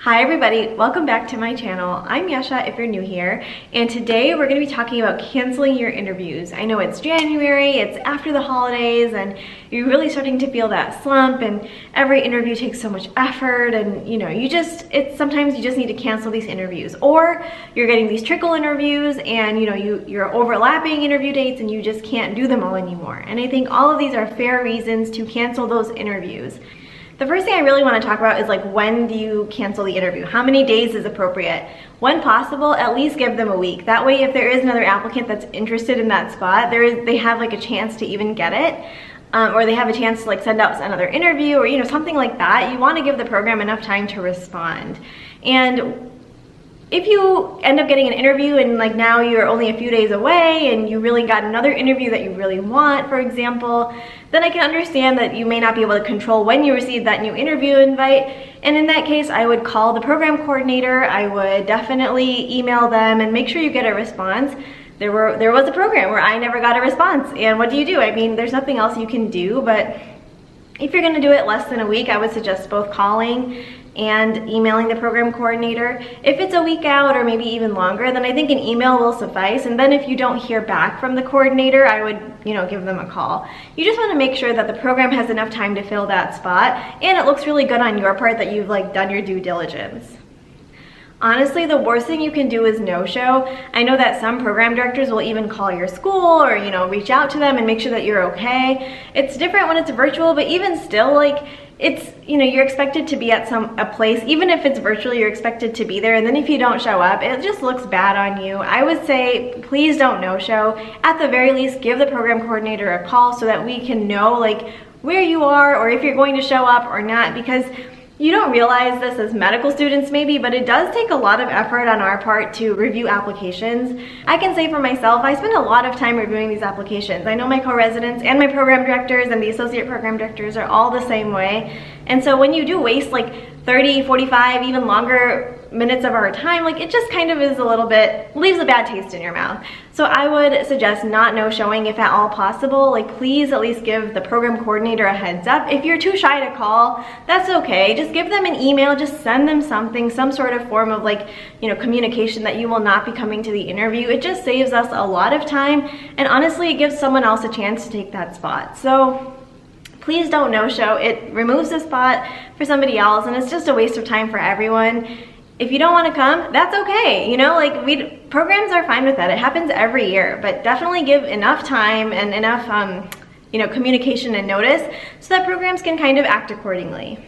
Hi everybody, welcome back to my channel. I'm Yesha if you're new here, and today we're going to be talking about canceling your interviews. I know it's January, it's after the holidays, and you're really starting to feel that slump, and every interview takes so much effort, and sometimes you just need to cancel these interviews, or you're getting these trickle interviews and you're overlapping interview dates and you just can't do them all anymore. And I think all of these are fair reasons to cancel those interviews. The first thing I really want to talk about is when do you cancel the interview? How many days is appropriate? When possible, at least give them a week. That way, if there is another applicant that's interested in that spot, they have a chance to even get it, or they have a chance to send out another interview, or something like that. You want to give the program enough time to respond. And if you end up getting an interview and now you're only a few days away and you really got another interview that you really want, for example, then I can understand that you may not be able to control when you receive that new interview invite. And in that case, I would call the program coordinator. I would definitely email them and make sure you get a response. There was a program where I never got a response. And what do? I mean, there's nothing else you can do, but if you're gonna do it less than a week, I would suggest both calling and emailing the program coordinator. If it's a week out or maybe even longer, then I think an email will suffice. And then if you don't hear back from the coordinator, I would, give them a call. You just want to make sure that the program has enough time to fill that spot and it looks really good on your part that you've done your due diligence. Honestly, the worst thing you can do is no-show. I know that some program directors will even call your school or, reach out to them and make sure that you're okay. It's different when it's virtual, but even still, it's, you're expected to be at a place, even if it's virtual, you're expected to be there. And then if you don't show up, it just looks bad on you. I would say, please don't no-show. At the very least, give the program coordinator a call so that we can know where you are or if you're going to show up or not, because you don't realize this as medical students maybe, but it does take a lot of effort on our part to review applications. I can say for myself, I spend a lot of time reviewing these applications. I know my co-residents and my program directors and the associate program directors are all the same way. And so when you do waste 30, 45, even longer minutes of our time, it just kind of is a little bit, leaves a bad taste in your mouth. So I would suggest not no-showing if at all possible. Please at least give the program coordinator a heads up. If you're too shy to call, that's okay. Just give them an email, just send them something, some sort of form of communication that you will not be coming to the interview. It just saves us a lot of time, and honestly, it gives someone else a chance to take that spot. So please don't no-show. It removes the spot for somebody else, and it's just a waste of time for everyone. If you don't want to come, that's okay. Programs are fine with that. It happens every year, but definitely give enough time and enough, communication and notice so that programs can kind of act accordingly.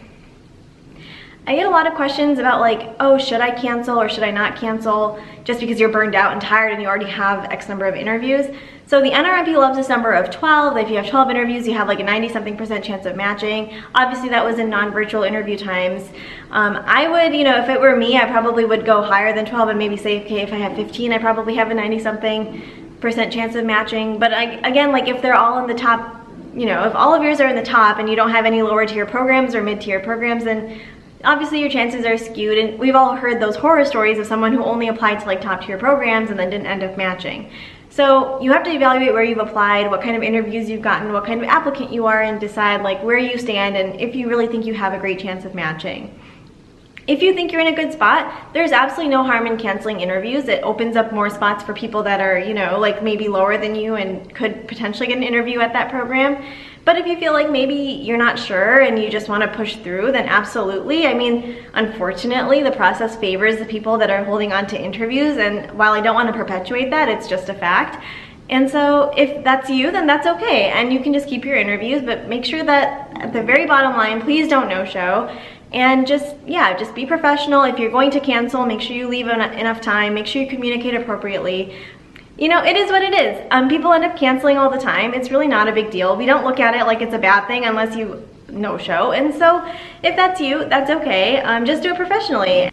I get a lot of questions about oh, should I cancel or should I not cancel just because you're burned out and tired and you already have X number of interviews. So the NRMP loves this number of 12. If you have 12 interviews, you have a 90-something% chance of matching. Obviously that was in non-virtual interview times. I would, if it were me, I probably would go higher than 12 and maybe say, okay, if I have 15, I probably have a 90-something% chance of matching. But again, if they're all in the top, if all of yours are in the top and you don't have any lower tier programs or mid-tier programs, then obviously your chances are skewed. And we've all heard those horror stories of someone who only applied to top tier programs and then didn't end up matching. So you have to evaluate where you've applied, what kind of interviews you've gotten, what kind of applicant you are, and decide where you stand and if you really think you have a great chance of matching. If you think you're in a good spot, there's absolutely no harm in canceling interviews. It opens up more spots for people that are, maybe lower than you and could potentially get an interview at that program. But if you feel maybe you're not sure and you just want to push through, then absolutely. I mean, unfortunately, the process favors the people that are holding on to interviews, and while I don't want to perpetuate that, it's just a fact. And so if that's you, then that's okay, and you can just keep your interviews, but make sure that at the very bottom line, please don't no-show. And just be professional. If you're going to cancel, make sure you leave enough time, make sure you communicate appropriately. It is what it is. People end up canceling all the time. It's really not a big deal. We don't look at it like it's a bad thing unless you no-show. And so if that's you, that's okay. Just do it professionally.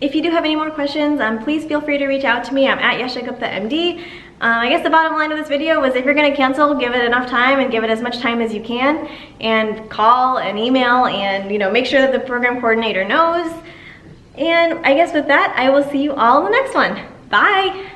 If you do have any more questions, please feel free to reach out to me. I'm at Yesha Gupta MD. I guess the bottom line of this video was if you're going to cancel, give it enough time and give it as much time as you can, and call and email and make sure that the program coordinator knows. And I guess with that, I will see you all in the next one. Bye!